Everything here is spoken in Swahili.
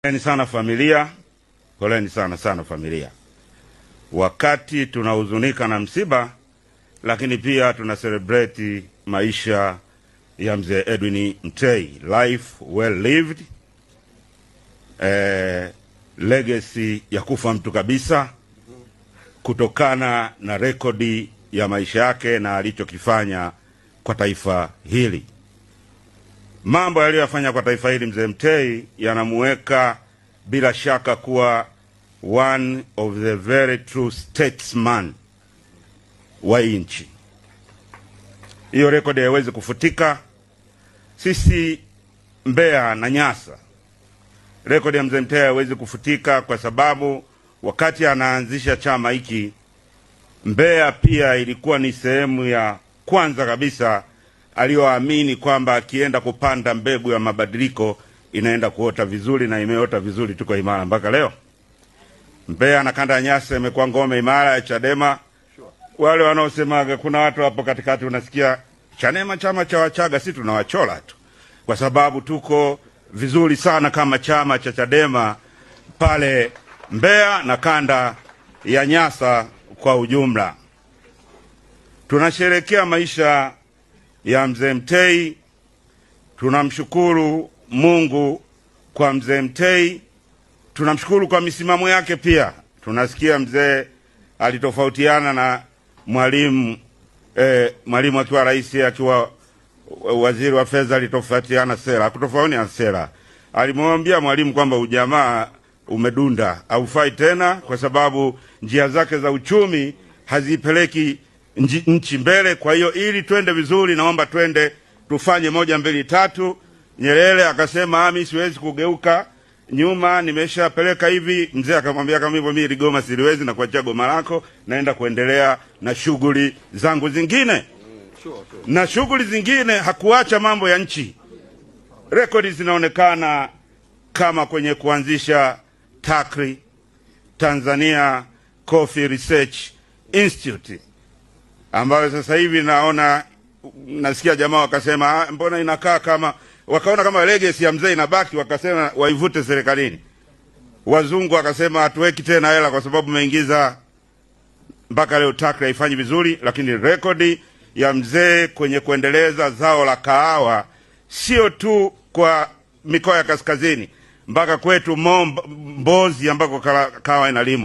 Poleni sana familia, poleni sana familia. Wakati tunahuzunika na msiba, lakini pia tuna celebrate maisha ya mzee Edwin Mtei, life well lived, legacy ya kufa mtu kabisa, kutokana na rekodi ya maisha yake na alichokifanya kwa taifa hili. Mambo aliyofanya kwa taifa hili mzee Mtei yanamuweka bila shaka kuwa one of the very true statesman wa nchi. Hiyo rekodi haiwezi kufutika. Sisi Mbeya na Nyasa, rekodi ya mzee Mtei haiwezi kufutika, kwa sababu wakati anaanzisha chama hiki, Mbeya pia ilikuwa ni sehemu ya kwanza kabisa aliyoamini kwamba akienda kupanda mbegu ya mabadiliko inaenda kuota vizuri, na imeota vizuri. Tuko imara mpaka leo. Mbeya na kanda ya Nyasa imekuwa ngome imara ya Chadema. Wale wanaosemaga, kuna watu hapo katikati unasikia Chadema chama cha Wachaga, si tunawachola tu, kwa sababu tuko vizuri sana kama chama cha Chadema pale Mbeya na kanda ya Nyasa kwa ujumla. Tunasherehekea maisha ya mzee Mtei. Tunamshukuru Mungu kwa mzee Mtei, tunamshukuru kwa misimamo yake pia. Tunasikia mzee alitofautiana na Mwalimu Mwalimu akiwa rais, akiwa waziri wa fedha alitofautiana sera. Kutofautiana sera, alimwambia Mwalimu kwamba ujamaa umedunda, haufai tena, kwa sababu njia zake za uchumi hazipeleki nchi mbele. Kwa hiyo ili twende vizuri, naomba twende tufanye 1 2 3. Nyerere akasema mimi siwezi kugeuka nyuma, nimeshapeleka hivi. Mzee akamwambia kama hivyo mimi Ligoma siliwezi, na kuachia goma lako, naenda kuendelea na shughuli zangu zingine. Na shughuli zingine hakuacha mambo ya nchi. Rekodi zinaonekana kama kwenye kuanzisha TACRI, Tanzania Coffee Research Institute, ambayo sasa hivi nasikia jamaa wakasema mbona inakaa kama, wakaona kama legacy ya mzee inabaki, wakasema waivute serikalini. Wazungu wakasema hatuweki tena hela kwa sababu umeingiza. Mpaka leo TACRI haifanyi vizuri, lakini rekodi ya mzee kwenye kuendeleza zao la kahawa sio tu kwa mikoa ya kaskazini, mpaka kwetu Mbozi ambako kahawa inalimwa.